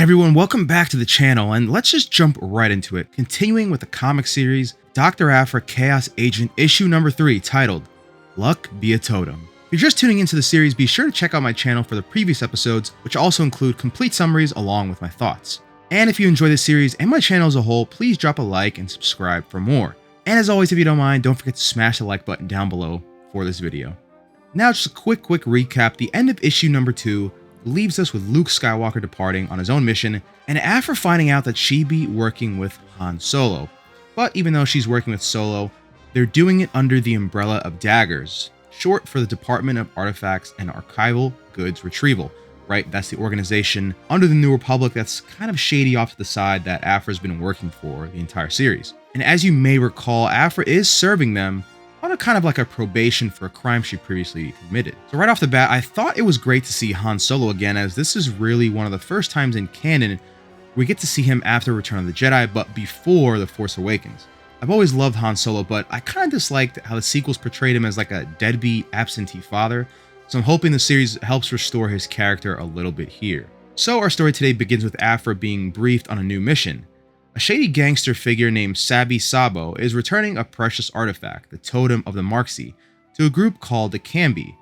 Hey everyone, welcome back to the channel, and let's just jump right into it. Continuing with the comic series, Dr. Aphra Chaos Agent issue number 3, titled Luck Be a Totem. If you're just tuning into the series, be sure to check out my channel for the previous episodes, which also include complete summaries along with my thoughts. And if you enjoy this series and my channel as a whole, please drop a like and subscribe for more. And as always, if you don't mind, don't forget to smash the like button down below for this video. Now just a quick recap. The end of issue number 2 leaves us with Luke Skywalker departing on his own mission, and Aphra finding out that she'd be working with Han Solo. But even though she's working with Solo, they're doing it under the umbrella of Daggers, short for the Department of Artifacts and Archival Goods Retrieval, right? That's the organization under the New Republic that's kind of shady off to the side that Aphra's been working for the entire series. And as you may recall, Aphra is serving them on a kind of like a probation for a crime she previously committed. So right off the bat, I thought it was great to see Han Solo again, as this is really one of the first times in canon we get to see him after Return of the Jedi, but before The Force Awakens. I've always loved Han Solo, but I kind of disliked how the sequels portrayed him as like a deadbeat absentee father, so I'm hoping the series helps restore his character a little bit here. So our story today begins with Aphra being briefed on a new mission. A shady gangster figure named Sabi Sabo is returning a precious artifact, the Totem of the Marxi, to a group called the Cambi.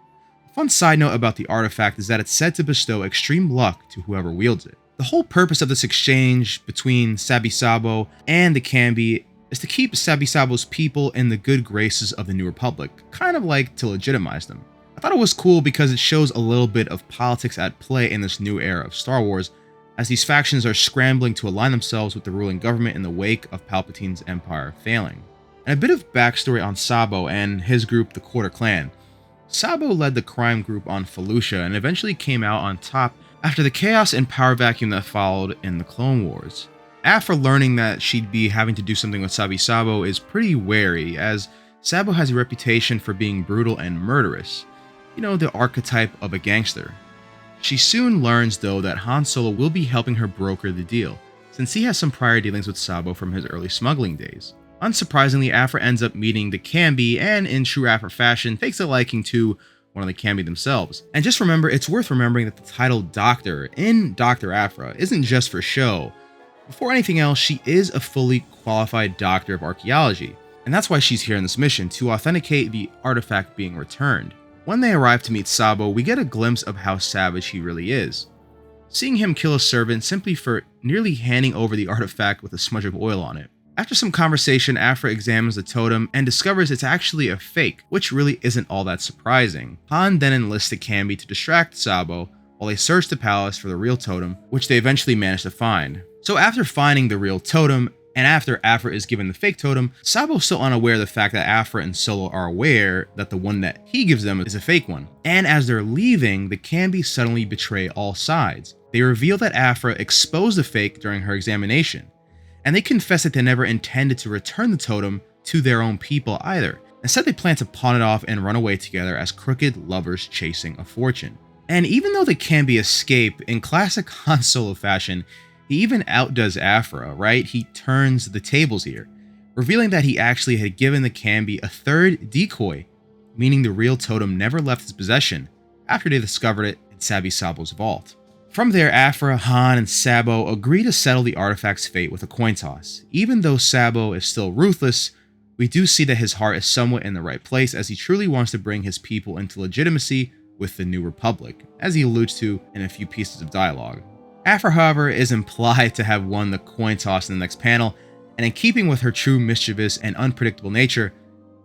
A fun side note about the artifact is that it's said to bestow extreme luck to whoever wields it. The whole purpose of this exchange between Sabi Sabo and the Cambi is to keep Sabi Sabo's people in the good graces of the New Republic, kind of like to legitimize them. I thought it was cool because it shows a little bit of politics at play in this new era of Star Wars, as these factions are scrambling to align themselves with the ruling government in the wake of Palpatine's empire failing. And a bit of backstory on Sabo and his group, the Quarter Clan. Sabo led the crime group on Felucia and eventually came out on top after the chaos and power vacuum that followed in the Clone Wars. Aphra, learning that she'd be having to do something with Sabi Sabo, is pretty wary, as Sabo has a reputation for being brutal and murderous. You know, the archetype of a gangster. She soon learns, though, that Han Solo will be helping her broker the deal, since he has some prior dealings with Sabo from his early smuggling days. Unsurprisingly, Aphra ends up meeting the Cambi, and in true Aphra fashion, takes a liking to one of the Cambi themselves. And just remember, it's worth remembering that the title Doctor in Dr. Aphra isn't just for show. Before anything else, she is a fully qualified doctor of archaeology, and that's why she's here in this mission, to authenticate the artifact being returned. When they arrive to meet Sabo, we get a glimpse of how savage he really is. Seeing him kill a servant simply for nearly handing over the artifact with a smudge of oil on it. After some conversation, Aphra examines the totem and discovers it's actually a fake, which really isn't all that surprising. Han then enlists the Cambi to distract Sabo while they search the palace for the real totem, which they eventually manage to find. So after finding the real totem, and after Aphra is given the fake totem, Sabo's still unaware of the fact that Aphra and Solo are aware that the one that he gives them is a fake one. And as they're leaving, the Cambi suddenly betray all sides. They reveal that Aphra exposed the fake during her examination, and they confess that they never intended to return the totem to their own people either. Instead, they plan to pawn it off and run away together as crooked lovers chasing a fortune. And even though the Cambi escape, in classic Han Solo fashion, he even outdoes Aphra, right? He turns the tables here, revealing that he actually had given the Cambi a third decoy, meaning the real totem never left his possession after they discovered it in Sabi Sabo's vault. From there, Aphra, Han, and Sabo agree to settle the artifact's fate with a coin toss. Even though Sabo is still ruthless, we do see that his heart is somewhat in the right place, as he truly wants to bring his people into legitimacy with the New Republic, as he alludes to in a few pieces of dialogue. Aphra, however, is implied to have won the coin toss in the next panel, and in keeping with her true mischievous and unpredictable nature,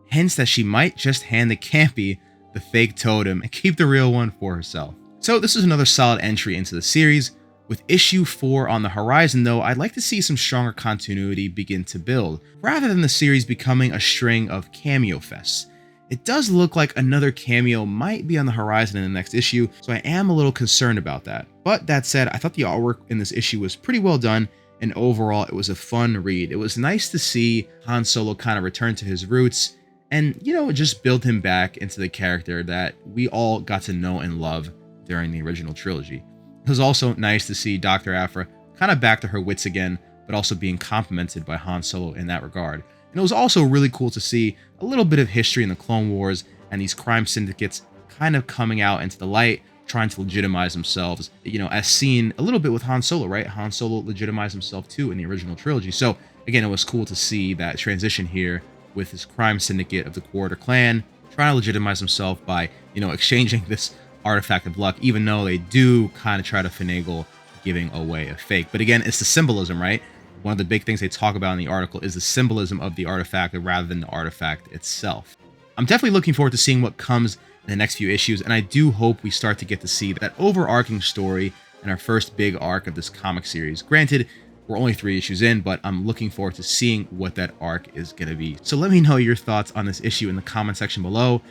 hints that she might just hand the Cambi the fake totem and keep the real one for herself. So this is another solid entry into the series. With issue 4 on the horizon, though, I'd like to see some stronger continuity begin to build, rather than the series becoming a string of cameo fests. It does look like another cameo might be on the horizon in the next issue, so I am a little concerned about that. But that said, I thought the artwork in this issue was pretty well done, and overall it was a fun read. It was nice to see Han Solo kind of return to his roots, and, you know, just build him back into the character that we all got to know and love during the original trilogy. It was also nice to see Dr. Aphra kind of back to her wits again, but also being complimented by Han Solo in that regard. And it was also really cool to see a little bit of history in the Clone Wars and these crime syndicates kind of coming out into the light trying to legitimize themselves, as seen a little bit with Han Solo, right? Han Solo legitimized himself too in the original trilogy. So again, it was cool to see that transition here with this crime syndicate of the Quarter Clan trying to legitimize himself by, exchanging this artifact of luck, even though they do kind of try to finagle giving away a fake. But again, it's the symbolism, right? One of the big things they talk about in the article is the symbolism of the artifact rather than the artifact itself. I'm definitely looking forward to seeing what comes in the next few issues, and I do hope we start to get to see that overarching story in our first big arc of this comic series. Granted, we're only 3 issues in, but I'm looking forward to seeing what that arc is going to be. So let me know your thoughts on this issue in the comment section below,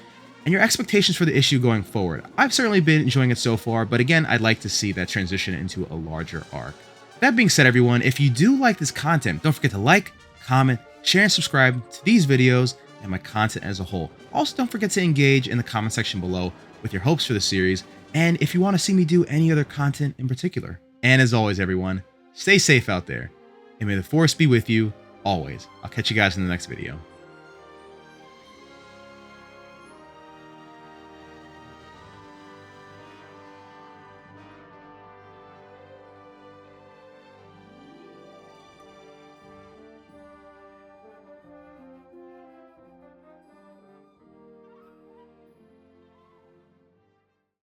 and your expectations for the issue going forward. I've certainly been enjoying it so far, but again, I'd like to see that transition into a larger arc. That being said, everyone, if you do like this content, don't forget to like, comment, share, and subscribe to these videos and my content as a whole. Also, don't forget to engage in the comment section below with your hopes for the series, and if you want to see me do any other content in particular. And as always, everyone, stay safe out there, and may the Force be with you always. I'll catch you guys in the next video.